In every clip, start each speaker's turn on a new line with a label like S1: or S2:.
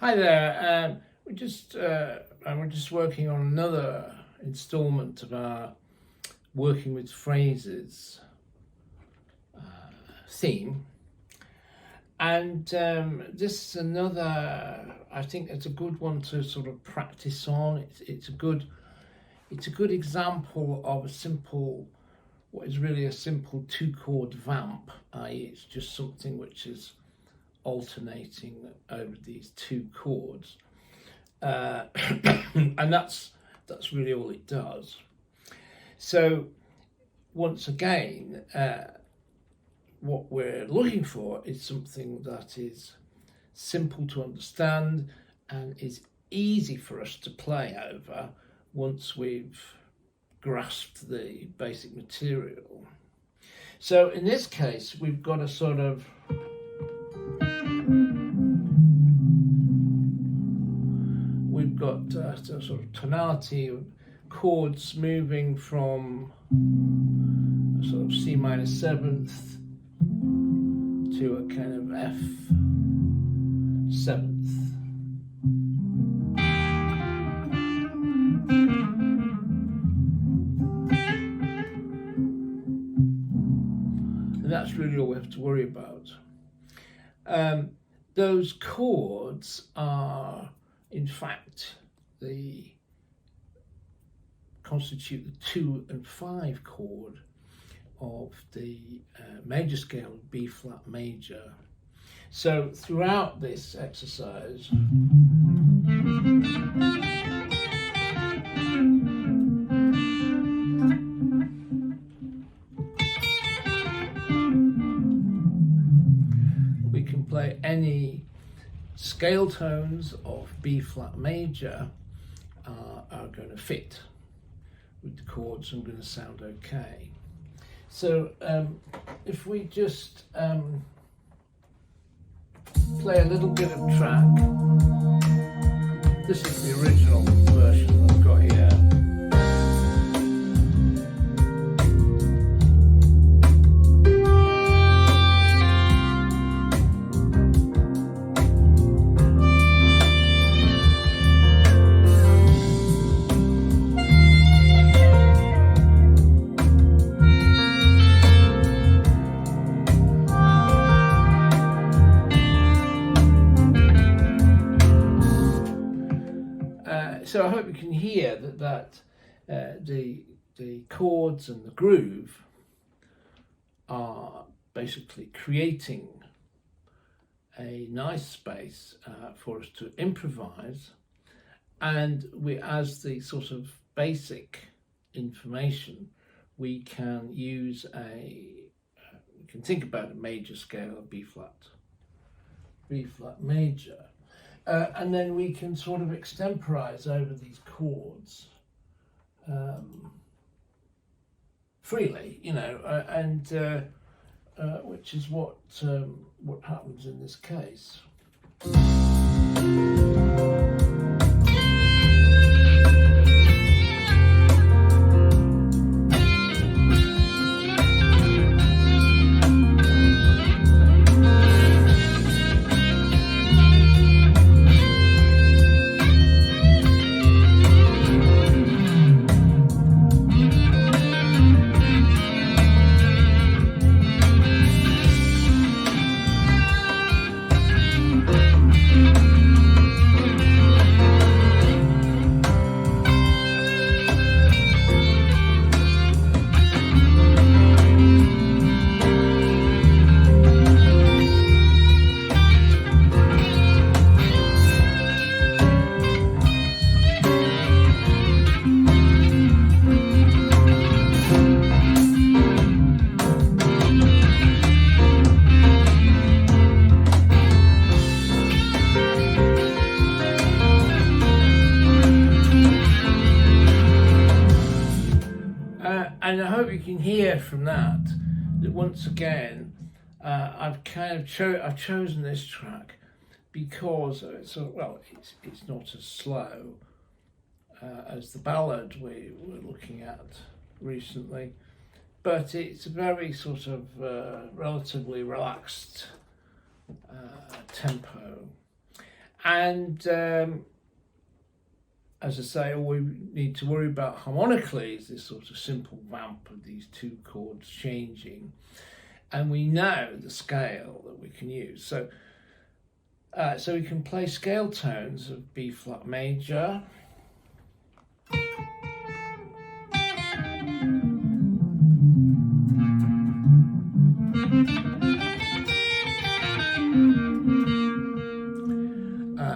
S1: Hi there. We're just working on another instalment of our working with phrases theme, and this is another. I think it's a good one to sort of practice on. It's a good example of what is really a simple two-chord vamp, i.e. it's just something which is alternating over these two chords, and that's really all it does. So once again, what we're looking for is something that is simple to understand and is easy for us to play over once we've grasped the basic material. So in this case, we've got a sort of a sort of tonality of chords moving from a sort of C-7 to a kind of F7. And that's really all we have to worry about. Those chords are, in fact, constitute the 2 and 5 chord of the major scale of B flat major. So throughout this exercise, we can play any scale tones of B flat major are going to fit with the chords and going to sound okay. So if we just play a little bit of track, this is the original version I've got here. So I hope you can hear that the chords and the groove are basically creating a nice space for us to improvise, and as the sort of basic information, we can use we can think about a major scale of B flat major. And then we can sort of extemporize over these chords freely, and which is what happens in this case. And I hope you can hear from that once again I've chosen this track because it's not as slow as the ballad we were looking at recently, but it's a very sort of relatively relaxed tempo, And as I say, all we need to worry about harmonically is this sort of simple vamp of these two chords changing, and we know the scale that we can use. So we can play scale tones of B flat major,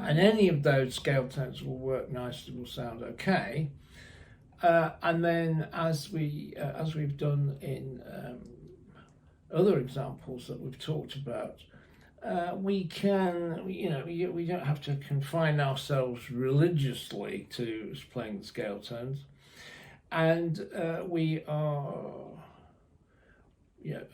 S1: and any of those scale tones will work nicely, will sound okay. And then, as we've done in other examples that we've talked about, we can, we don't have to confine ourselves religiously to playing the scale tones, and we are,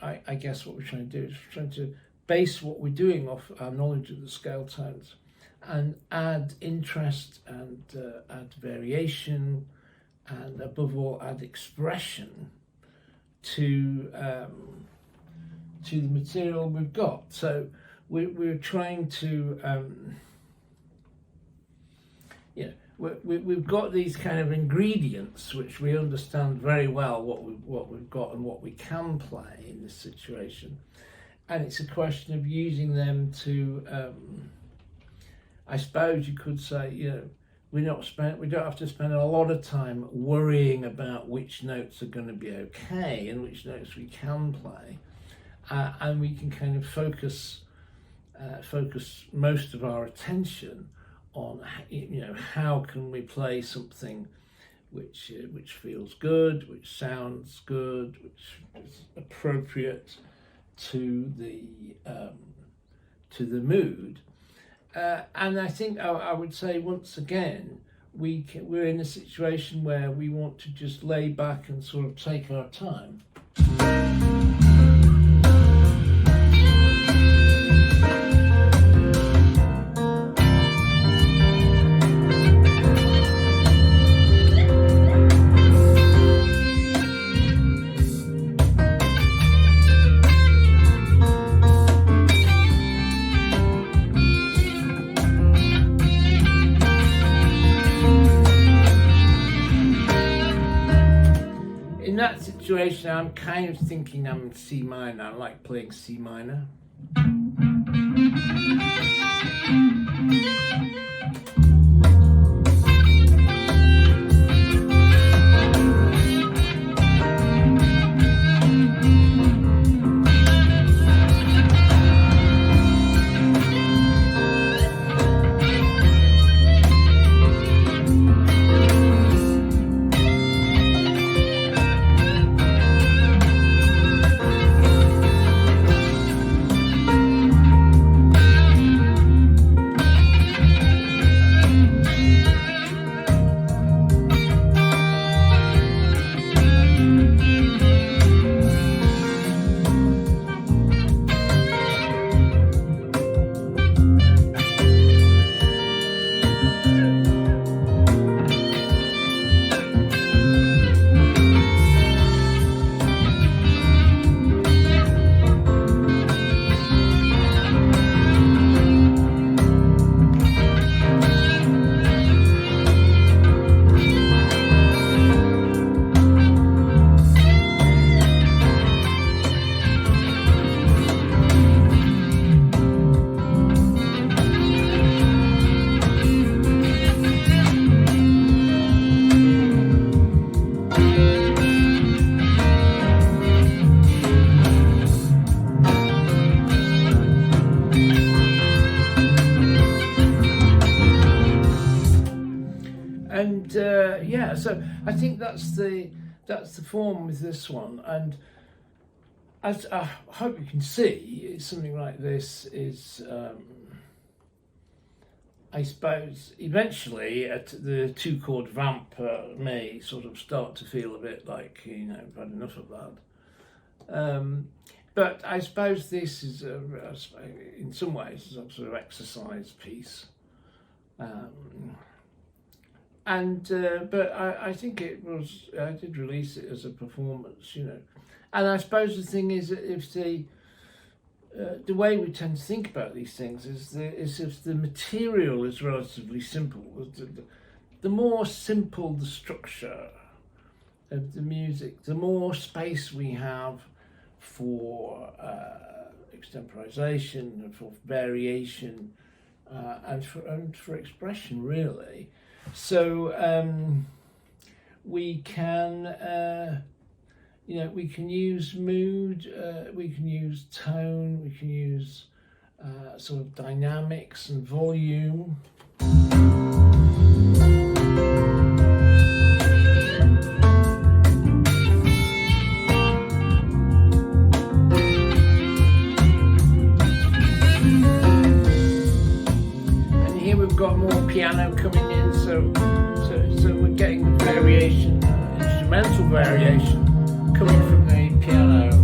S1: I guess what we're trying to do is trying to base what we're doing off our knowledge of the scale tones, and add interest and add variation, and above all add expression to the material we've got. So we're trying to we've got these kind of ingredients which we understand very well what we've got and what we can play in this situation, and it's a question of using them to I suppose you could say, we don't have to spend a lot of time worrying about which notes are going to be okay and which notes we can play, and we can kind of focus most of our attention on, how can we play something which feels good, which sounds good, which is appropriate to the mood. And I think I would say once again, we're in a situation where we want to just lay back and sort of take our time. In that situation, I'm kind of thinking I'm in C minor. I like playing C minor. And so I think that's the form with this one. And as I hope you can see, something like this is, I suppose, eventually the two chord vamp may sort of start to feel a bit like, I've had enough of that. But I suppose this is, in some ways, a sort of exercise piece. But I think it was, I did release it as a performance, And I suppose the thing is that if the way we tend to think about these things is if the material is relatively simple. The more simple the structure of the music, the more space we have for extemporization, for variation, and for expression, really. So we can, we can use mood, we can use tone, we can use sort of dynamics and volume. Got more piano coming in, so we're getting the variation, instrumental variation coming from the piano.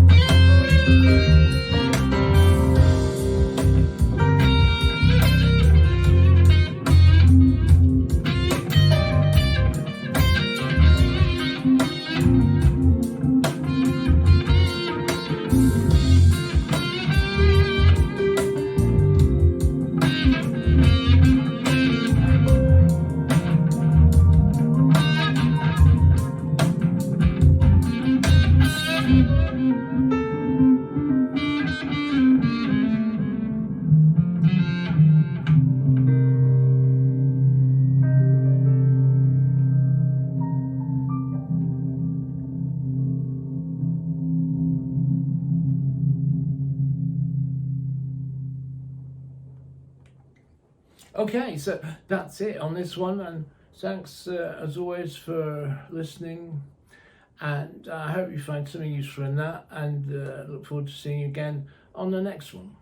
S1: Okay, so that's it on this one, and thanks as always for listening, and I hope you find something useful in that, and look forward to seeing you again on the next one.